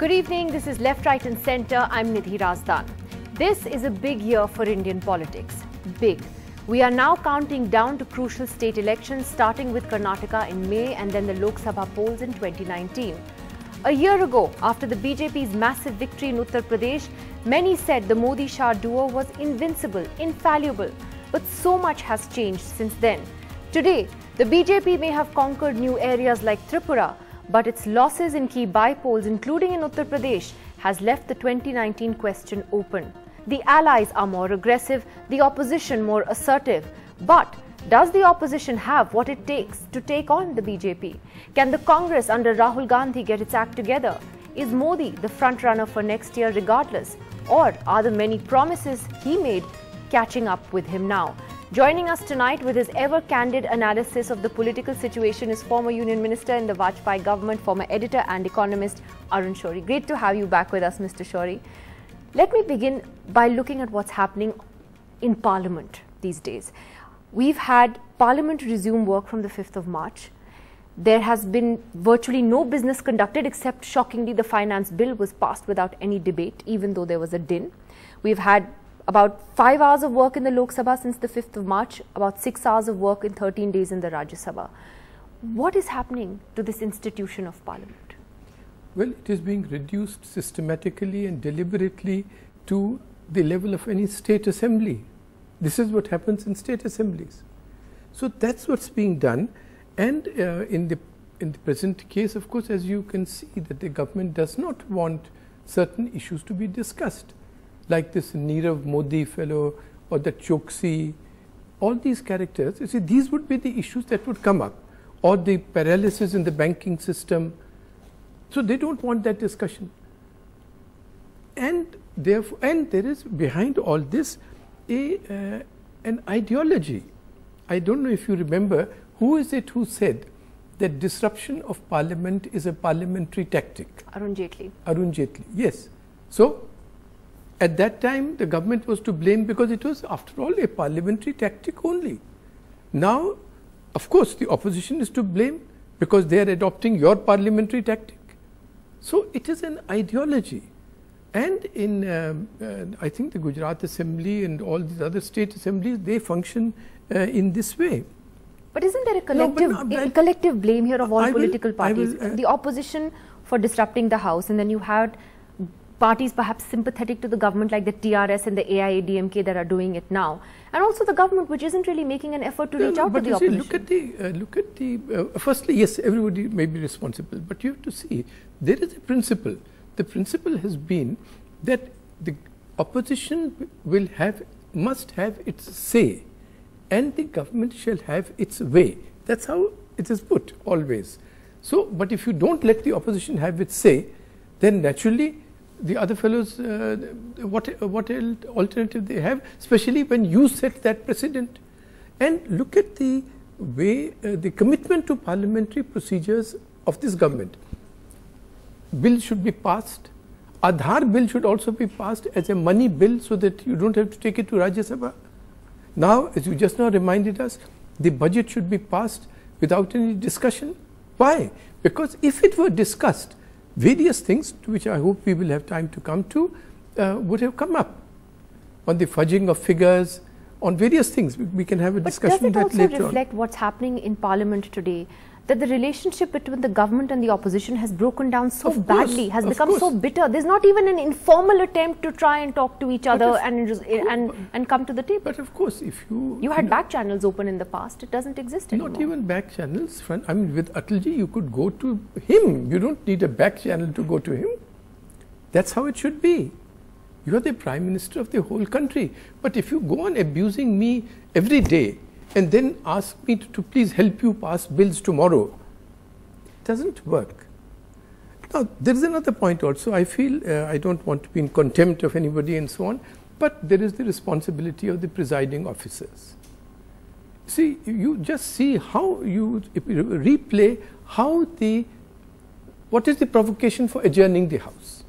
Good evening, this is Left, Right and Centre. I'm Nidhi Razdan. This is a big year for Indian politics. Big. We are now counting down to crucial state elections starting with Karnataka in May and then the Lok Sabha polls in 2019. A year ago, after the BJP's massive victory in Uttar Pradesh, many said the Modi-Shah duo was invincible, infallible. But so much has changed since then. Today, the BJP may have conquered new areas like Tripura, but its losses in key bypolls, including in Uttar Pradesh, has left the 2019 question open. The allies are more aggressive, the opposition more assertive. But does the opposition have what it takes to take on the BJP? Can the Congress under Rahul Gandhi get its act together? Is Modi the front-runner for next year regardless? Or are the many promises he made catching up with him now? Joining us tonight with his ever-candid analysis of the political situation is former Union Minister in the Vajpayee government, former editor and economist Arun Shourie. Great to have you back with us, Mr. Shourie. Let me begin by looking at what's happening in Parliament these days. We've had Parliament resume work from the 5th of March. There has been virtually no business conducted except, shockingly, the finance bill was passed without any debate, even though there was a din. We've had about 5 hours of work in the Lok Sabha since the 5th of March, about 6 hours of work in 13 days in the Rajya Sabha. What is happening to this institution of Parliament? Well, it is being reduced systematically and deliberately to the level of any state assembly. This is what happens in state assemblies. So that's what's being done. And in the present case, of course, as you can see, that the government does not want certain issues to be discussed, like this Nirav Modi fellow or the Choksi, all these characters. You see, these would be the issues that would come up, or the paralysis in the banking system. So they don't want that discussion. And therefore, there is behind all this an ideology. I don't know if you remember, who is it who said that disruption of parliament is a parliamentary tactic? Arun Jaitley. Arun Jaitley, yes. So at that time, the government was to blame because it was, after all, a parliamentary tactic only. Now, of course, the opposition is to blame because they are adopting your parliamentary tactic. So it is an ideology. And in, I think, the Gujarat Assembly and all these other state assemblies, they function in this way. But isn't there a collective blame here of all political parties? The opposition for disrupting the House, and then you had parties perhaps sympathetic to the government like the TRS and the AIADMK that are doing it now, and also the government which isn't really making an effort to reach out to the opposition. Look at the firstly, yes, everybody may be responsible, but you have to see there is a principle. The principle has been that the opposition must have its say, and the government shall have its way. That's how it is put always. So, but if you don't let the opposition have its say, then naturally the other fellows, what alternative they have, especially when you set that precedent. And look at the way, the commitment to parliamentary procedures of this government. Bill should be passed. Aadhaar bill should also be passed as a money bill so that you don't have to take it to Rajya Sabha. Now, as you just now reminded us, the budget should be passed without any discussion. Why? Because if it were discussed, various things, to which I hope we will have time to come to, would have come up on the fudging of figures, on various things. We can have a discussion that later on. But does it also reflect what's happening in Parliament today? That the relationship between the government and the opposition has broken down so badly, has become so bitter. There's not even an informal attempt to try and talk to each other and come to the table. But of course, if you had back channels open in the past, it doesn't exist anymore. Not even back channels. I mean, with Atalji, you could go to him. You don't need a back channel to go to him. That's how it should be. You are the Prime Minister of the whole country. But if you go on abusing me every day, and then ask me to please help you pass bills tomorrow, it doesn't work. Now, there is another point also. I feel I don't want to be in contempt of anybody and so on, but there is the responsibility of the presiding officers. See, you just see how you replay what is the provocation for adjourning the House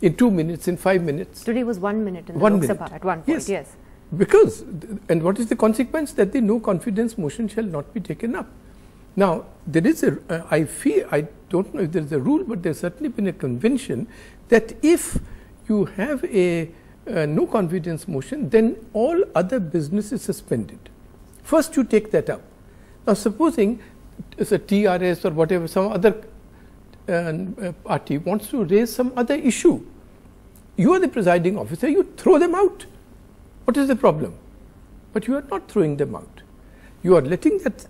in 2 minutes, in 5 minutes. Today was 1 minute in the Lok Sabha at one point, yes. Because, and what is the consequence? That the no confidence motion shall not be taken up. Now, there is I don't know if there's a rule, but there's certainly been a convention that if you have a no confidence motion, then all other business is suspended. First you take that up. Now supposing it's a TRS or whatever, some other party wants to raise some other issue. You are the presiding officer, you throw them out. What is the problem? But you are not throwing them out. You are letting that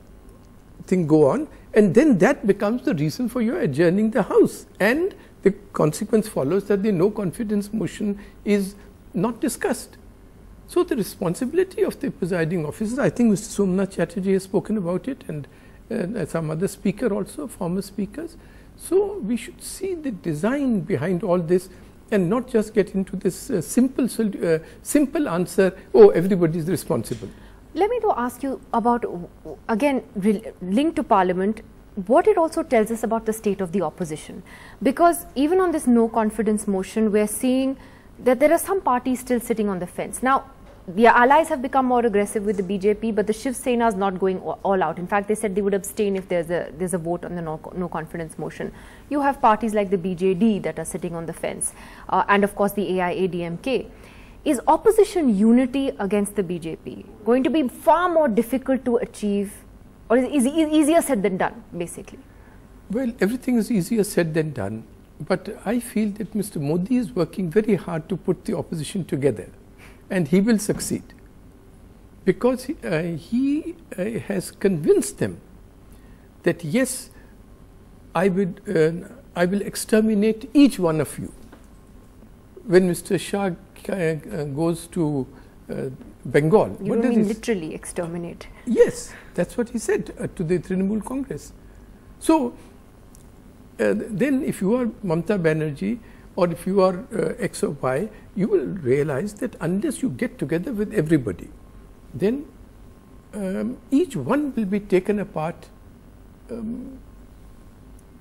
thing go on, and then that becomes the reason for your adjourning the House. And the consequence follows that the no confidence motion is not discussed. So the responsibility of the presiding officer, I think Mr. Somnath Chatterjee has spoken about it, and some other speaker also, former speakers. So we should see the design behind all this and not just get into this simple answer, oh, everybody is responsible. Let me though ask you about, again, linked to Parliament, what it also tells us about the state of the opposition. Because even on this no confidence motion, we're seeing that there are some parties still sitting on the fence. Now, the allies have become more aggressive with the BJP, but the Shiv Sena is not going all out. In fact, they said they would abstain if there's a vote on the no confidence motion. You have parties like the BJD that are sitting on the fence, and of course the AIADMK. Is opposition unity against the BJP going to be far more difficult to achieve, or is it easier said than done, basically? Well, everything is easier said than done, but I feel that Mr. Modi is working very hard to put the opposition together, and he will succeed, because he has convinced them that yes, I will exterminate each one of you. When Mr. Shah goes to Bengal. You don't mean literally exterminate? Yes, that's what he said to the Trinamool Congress. So then if you are Mamata Banerjee, or if you are X or Y, you will realize that unless you get together with everybody, then each one will be taken apart.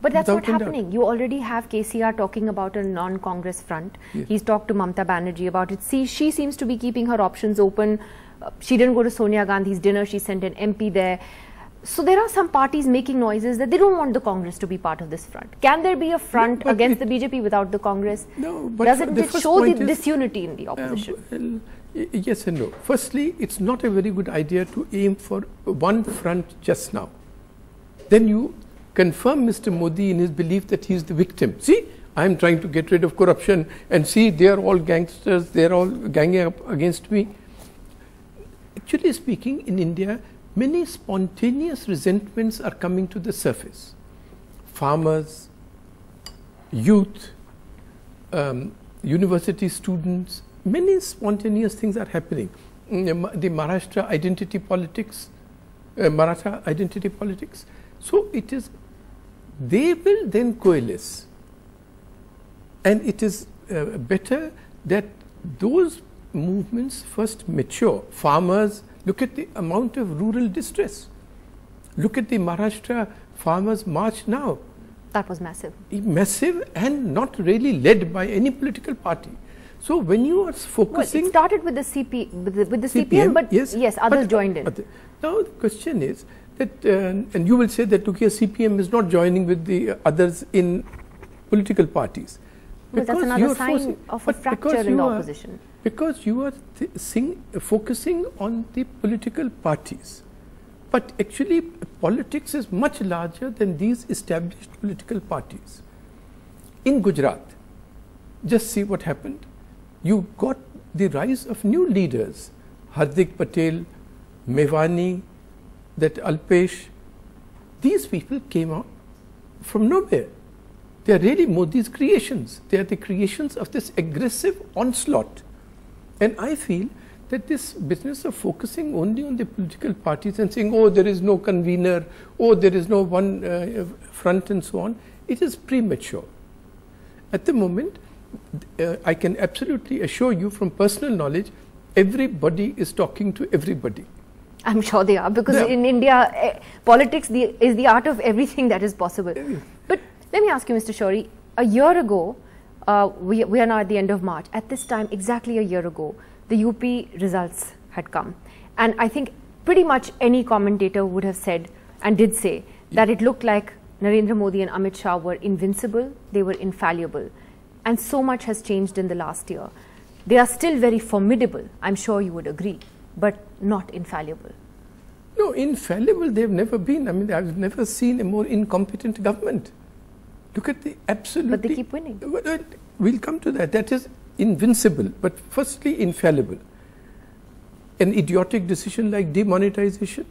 But that's not happening. You already have KCR talking about a non-Congress front. Yes. He's talked to Mamata Banerjee about it. See, she seems to be keeping her options open. She didn't go to Sonia Gandhi's dinner. She sent an MP there. So there are some parties making noises that they don't want the Congress to be part of this front. Can there be a front against the BJP without the Congress? No, but doesn't it show the disunity in the opposition? Well, yes and no. Firstly, it's not a very good idea to aim for one front just now. Then you confirm Mr. Modi in his belief that he is the victim. See, I am trying to get rid of corruption, and see, they are all gangsters, they are all ganging up against me. Actually speaking, in India, many spontaneous resentments are coming to the surface. Farmers, youth, university students, many spontaneous things are happening. The Maharashtra identity politics, Maratha identity politics. So it is, they will then coalesce, and it is better that those movements first mature. Farmers, look at the amount of rural distress. Look at the Maharashtra farmers' march now. That was massive. Massive, and not really led by any political party. So when you are focusing... Well, it started with the CPM, but yes, others joined in. Now the question is that, and you will say that, okay, CPM is not joining with the others in political parties. Well, that's another sign of a fracture in the opposition. Because you are focusing on the political parties. But actually, politics is much larger than these established political parties. In Gujarat, just see what happened. You got the rise of new leaders, Hardik Patel, Mevani, that Alpesh. These people came out from nowhere. They are really Modi's creations. They are the creations of this aggressive onslaught. And I feel that this business of focusing only on the political parties and saying, oh, there is no convener, oh, there is no one front and so on, it is premature. At the moment, I can absolutely assure you from personal knowledge, everybody is talking to everybody. I'm sure they are, because in India, politics is the art of everything that is possible. But let me ask you, Mr. Shourie, a year ago, we are now at the end of March. At this time, exactly a year ago, the UP results had come. And I think pretty much any commentator would have said, and did say, that it looked like Narendra Modi and Amit Shah were invincible, they were infallible. And so much has changed in the last year. They are still very formidable, I'm sure you would agree, but not infallible. No, infallible they've never been. I mean, I've never seen a more incompetent government. Look at the absolutely... But they keep winning. We'll come to that. That is invincible, but firstly infallible. An idiotic decision like demonetization,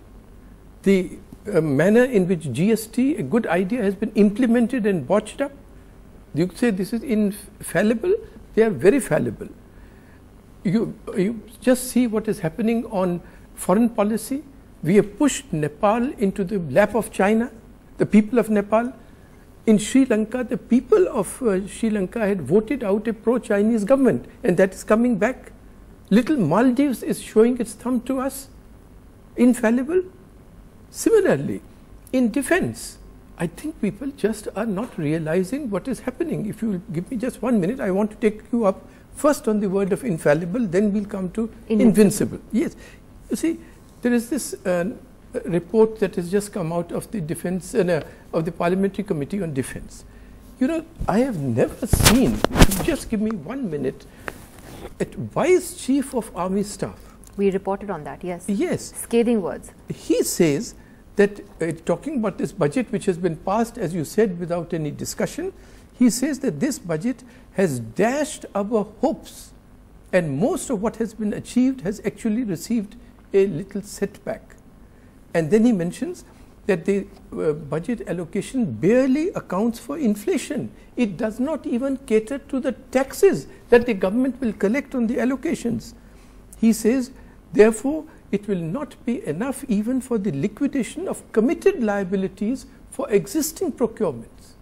the manner in which GST, a good idea, has been implemented and botched up. You say this is infallible, they are very fallible. You just see what is happening on foreign policy. We have pushed Nepal into the lap of China, the people of Nepal. In Sri Lanka, the people of Sri Lanka had voted out a pro-Chinese government, and that is coming back. Little Maldives is showing its thumb to us. Infallible. Similarly, in defense, I think people just are not realizing what is happening. If you give me just 1 minute, I want to take you up first on the word of infallible, then we'll come to invincible. Yes. You see, there is this report that has just come out of the defense, of the Parliamentary Committee on Defense. You know, I have never seen, just give me 1 minute, a Vice Chief of Army Staff. We reported on that, yes. Yes. Scathing words. He says that, talking about this budget which has been passed, as you said, without any discussion, he says that this budget has dashed our hopes, and most of what has been achieved has actually received a little setback. And then he mentions that the budget allocation barely accounts for inflation. It does not even cater to the taxes that the government will collect on the allocations. He says, therefore, it will not be enough even for the liquidation of committed liabilities for existing procurements.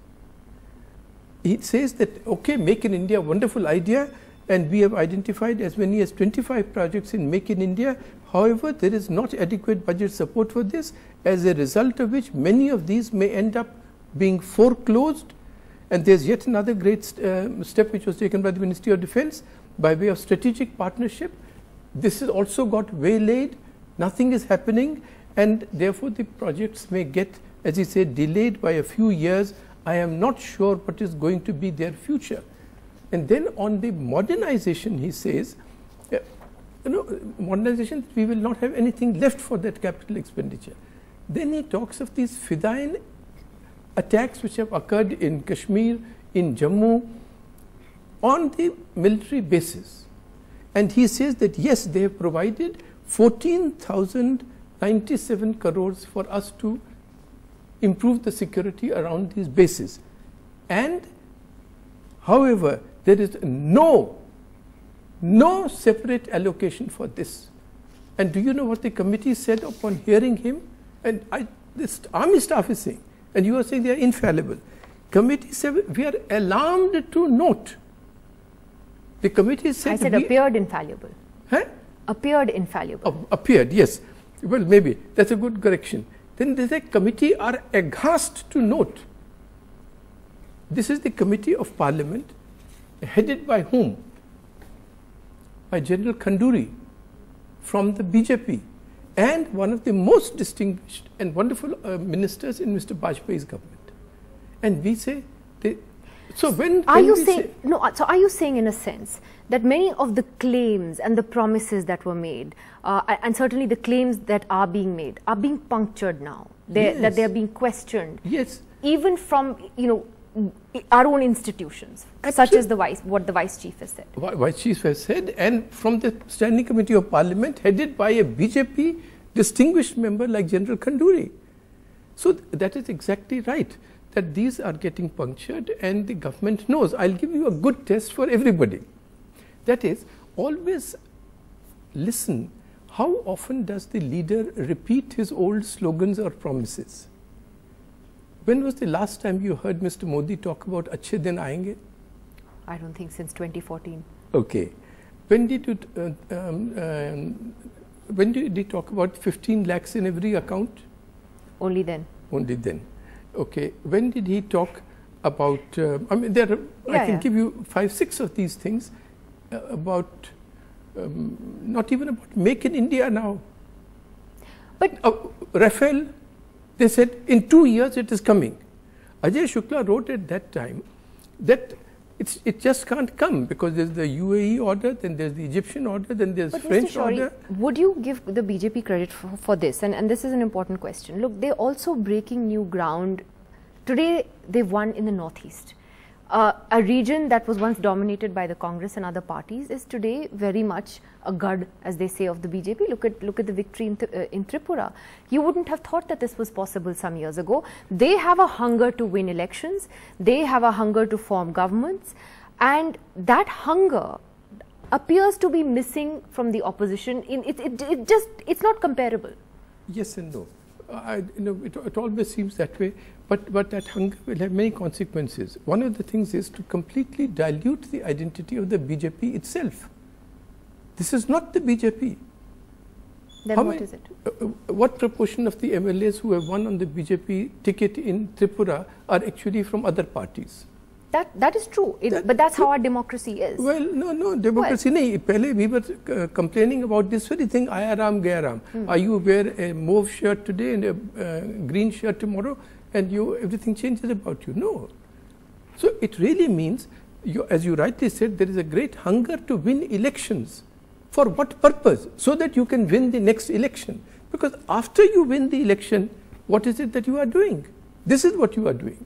He says that, okay, Make in India, wonderful idea, and we have identified as many as 25 projects in Make in India. However, there is not adequate budget support for this, as a result of which many of these may end up being foreclosed. And there's yet another great step which was taken by the Ministry of Defense by way of strategic partnership. This has also got waylaid, nothing is happening, and therefore the projects may get, as he said, delayed by a few years. I am not sure what is going to be their future. And then on the modernization, he says, modernization, we will not have anything left for that capital expenditure. Then he talks of these fedayeen attacks which have occurred in Kashmir, in Jammu, on the military bases. And he says that yes, they have provided 14,097 crores for us to improve the security around these bases. And however, there is no separate allocation for this. And do you know what the committee said upon hearing him? And this army staff is saying, and you are saying they are infallible. Committee said, we are alarmed to note. The committee said... I said appeared infallible. Huh? Appeared infallible. Appeared, yes. Well, maybe. That's a good correction. Then they say committee are aghast to note. This is the Committee of Parliament, headed by whom? By General Khanduri from the BJP, and one of the most distinguished and wonderful ministers in Mr. Vajpayee's government. And we say, so when are you saying, so are you saying in a sense that many of the claims and the promises that were made, and certainly the claims that are being made, are being punctured now, that they are being questioned, yes, even from, our own institutions, such as what the Vice Chief has said. Vice Chief has said, and from the Standing Committee of Parliament, headed by a BJP distinguished member like General Khanduri. So that is exactly right, that these are getting punctured, and the government knows. I'll give you a good test for everybody. That is, always listen, how often does the leader repeat his old slogans or promises? When was the last time you heard Mr. Modi talk about Achhe Din Aayenge? I don't think since 2014. Okay. When did he talk about 15 lakhs in every account? Only then. Only then. Okay. When did he talk about, I mean, I can give you 5, 6 of these things about, not even about Make in India now. But Rafale, they said in 2 years it is coming. Ajay Shukla wrote at that time that it just can't come because there's the UAE order, then there's the Egyptian order, then there's French order. Would you give the BJP credit for this? And this is an important question. Look, they're also breaking new ground. Today, they've won in the Northeast. A region that was once dominated by the Congress and other parties is today very much a gud, as they say, of the BJP. Look at the victory in Tripura. You wouldn't have thought that this was possible some years ago. They have a hunger to win elections. They have a hunger to form governments. And that hunger appears to be missing from the opposition. It's not comparable. Yes and no. It always seems that way, but that hunger will have many consequences. One of the things is to completely dilute the identity of the BJP itself. This is not the BJP. Then what is it? What proportion of the MLAs who have won on the BJP ticket in Tripura are actually from other parties? That is true, but that's how our democracy is. Well, no, democracy nahi. Pehle we were complaining about this very thing, Aya Ram, Gaya Ram. Are you wear a mauve shirt today and a green shirt tomorrow and everything changes about you? No. So it really means, as you rightly said, there is a great hunger to win elections. For what purpose? So that you can win the next election. Because after you win the election, what is it that you are doing? This is what you are doing.